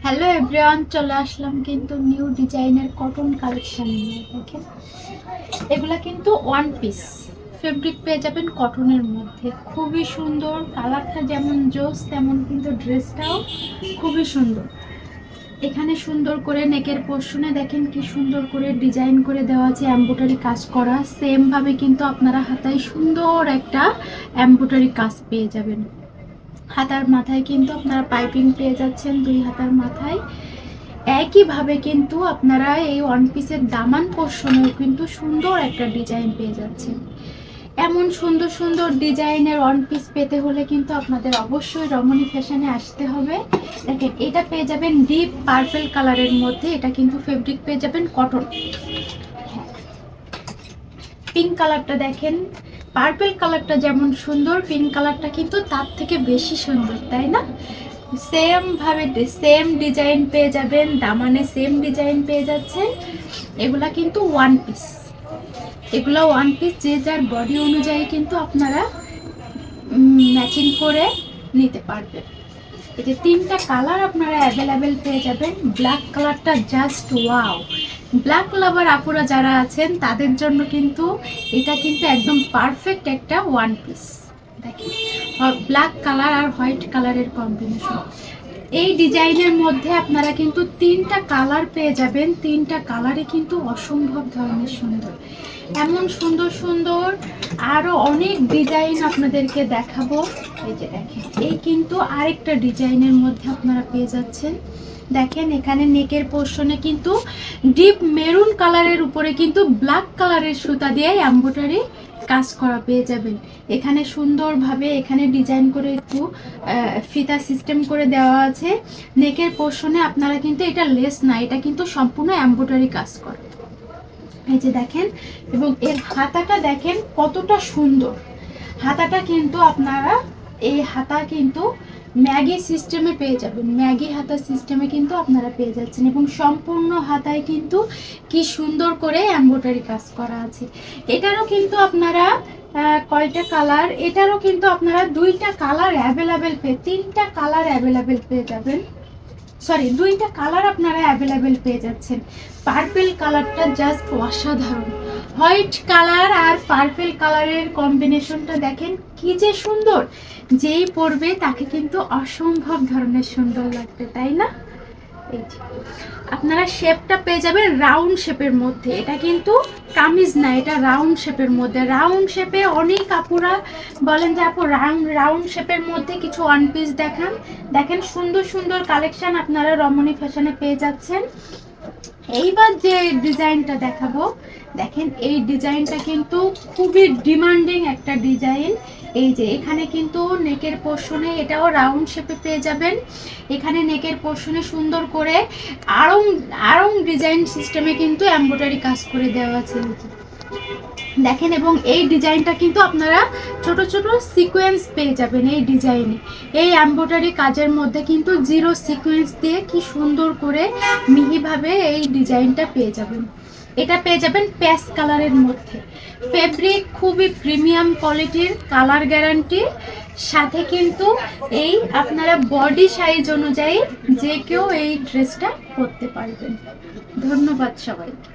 Hello everyone, চলে আসলাম কিন্তু new ডিজাইনের কটন কালেকশন নিয়ে। দেখেন, এগুলা কিন্তু ওয়ান পিস ফেব্রিক পেয়ে যাবেন কটনের মধ্যে। খুবই সুন্দর, কালারটা যেমন জোস তেমন কিন্তু ড্রেসটাও খুবই সুন্দর। এখানে সুন্দর করে নেকের পোর্শনে দেখেন কি সুন্দর করে ডিজাইন করে দেওয়া আছে, এমব্রয়ডারি কাজ করা। সেম ভাবে কিন্তু আপনারা হাতায় সুন্দর একটা এমব্রয়ডারি কাজ পেয়ে যাবেন। হাতার মাথায় কিন্তু আপনারা পাইপিং পেয়ে যাচ্ছেন, দুই হাতার মাথায়। একইভাবে কিন্তু আপনারা এই ওয়ান পিসের দামান পোর্শনেও কিন্তু সুন্দর একটা ডিজাইন পেয়ে যাচ্ছেন। এমন সুন্দর সুন্দর ডিজাইনের ওয়ান পিস পেতে হলে কিন্তু আপনাদের অবশ্যই রমণী ফ্যাশনে আসতে হবে। দেখেন, এটা পেয়ে যাবেন ডিপ পার্পল কালারের মধ্যে। এটা কিন্তু ফেব্রিক পেয়ে যাবেন কটন। পিঙ্ক কালারটা দেখেন, পার্পল কালারটা যেমন সুন্দর, পিঙ্ক কালারটা কিন্তু তার থেকে বেশি সুন্দর, তাই না? সেম ভাবে সেম ডিজাইন পেয়ে যাবেন, দামানে সেম ডিজাইন পেয়ে যাচ্ছেন। এগুলা কিন্তু ওয়ান পিস, এগুলো ওয়ান পিস যে যার বডি অনুযায়ী কিন্তু আপনারা ম্যাচিং করে নিতে পারবেন। এই যে তিনটা কালার আপনারা অ্যাভেলেবেল পেয়ে যাবেন। ব্ল্যাক কালারটা জাস্ট ওয়াও! ব্ল্যাক লাভার আপুরা যারা আছেন তাদের জন্য কিন্তু এটা কিন্তু একদম পারফেক্ট একটা ওয়ান পিস। দেখেন, ব্ল্যাক কালার আর হোয়াইট কালারের কম্বিনেশন। এই ডিজাইনের মধ্যে আপনারা কিন্তু তিনটা কালার পেয়ে যাবেন। তিনটা কালারে কিন্তু অসম্ভব ধরনের সুন্দর। এমন সুন্দর সুন্দর আরো অনেক ডিজাইন আপনাদেরকে দেখাবো। এই যে দেখেন, এই কিন্তু আরেকটা ডিজাইনের মধ্যে আপনারা পেয়ে যাচ্ছেন। দেখেন, এখানে নেকের পোর্শনে কিন্তু ডিপ মেরুন কালারের উপরে কিন্তু ব্ল্যাক কালারের সুতা দিয়ে এমব্রয়ডারি কাজ করা পেয়ে যাবেন। এখানে সুন্দরভাবে এখানে ডিজাইন করে একটু ফিতা সিস্টেম করে দেওয়া আছে। নেকের পোর্শনে আপনারা কিন্তু এটা লেস না, এটা কিন্তু সম্পূর্ণ এমব্রয়ডারি কাজ করা। এই যে দেখেন, এবং এর হাতাটা দেখেন কতটা সুন্দর। হাতাটা কিন্তু আপনারা এই হাতা কিন্তু ম্যাগি সিস্টেমে পেয়ে যাবেন, ম্যাগি হাতা সিস্টেমে কিন্তু আপনারা পেয়ে যাচ্ছেন। এবং সম্পূর্ণ হাতায় কিন্তু কি সুন্দর করে এমব্রয়ডারি কাজ করা আছে। এটারও কিন্তু আপনারা কয়টা কালার, এটারও কিন্তু আপনারা দুইটা কালার অ্যাভেলেবেল তিনটা কালার অ্যাভেলেবেল পেয়ে যাবেন। সরি, দুইটা কালার আপনারা অ্যাভেলেবেল পেয়ে যাচ্ছেন। পার্পল কালারটা জাস্ট অসাধারণ। হোয়াইট কালার আর পার্পল কালারের কম্বিনেশনটা দেখেন কি যে সুন্দর। যেই পরবে তাকে কিন্তু অসম্ভব ধরনের সুন্দর লাগবে, তাই না? এই যে আপনারা শেপটা পেয়ে যাবেন রাউন্ড শেপের মধ্যে। এটা কিন্তু কামিজ না, এটা রাউন্ড শেপের মধ্যে। রাউন্ড শেপে অনেক আপুরা বলেন যে আপু রাউন্ড শেপের মধ্যে কিছু ওয়ান পিস দেখান। দেখেন, সুন্দর সুন্দর কালেকশন আপনারা রমণী ফ্যাশনে পেয়ে যাচ্ছেন। এইবার যে ডিজাইনটা দেখাবো, দেখেন এই ডিজাইনটা কিন্তু খুবই ডিমান্ডিং একটা ডিজাইন। এই যে এখানে কিন্তু নেকের পোর্শনে এটাও রাউন্ড শেপে পেয়ে যাবেন। এখানে নেকের পোর্শনে সুন্দর করে আড়ং আড়ং ডিজাইন সিস্টেমে কিন্তু এমব্রয়ডারি কাজ করে দেওয়া আছে দেখেন। এবং এই ডিজাইনটা কিন্তু আপনারা ছোট ছোট সিকোয়েন্স পেয়ে যাবেন এই ডিজাইনে। এই এমব্রয়ডারি কাজের মধ্যে কিন্তু জিরো সিকোয়েন্স দিয়ে কি সুন্দর করে মিহিভাবে এই ডিজাইনটা পেয়ে যাবেন। এটা পেয়ে যাবেন প্যাস কালারের মধ্যে। ফেব্রিক খুবই প্রিমিয়াম কোয়ালিটির, কালার গ্যারান্টি। সাথে কিন্তু এই আপনারা বডি সাইজ অনুযায়ী যে কেউ এই ড্রেসটা পরতে পারবেন। ধন্যবাদ সবাইকে।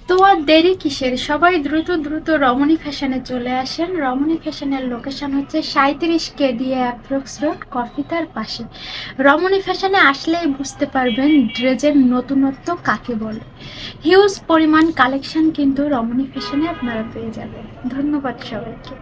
তো আর দেরি কিসের, সবাই দ্রুত দ্রুত রমণী ফ্যাশনে চলে আসেন। রমণী ফ্যাশনের লোকেশন হচ্ছে 37 কেডিএ অ্যাপ্রক্স রোড, কফিতার পাশে। রমণী ফ্যাশনে আসলেই বুঝতে পারবেন ড্রেসের নতুনত্ব কাকে বলে। হিউজ পরিমাণ কালেকশন কিন্তু রমণী ফ্যাশনে আপনারা পেয়ে যাবেন। ধন্যবাদ সবাইকে।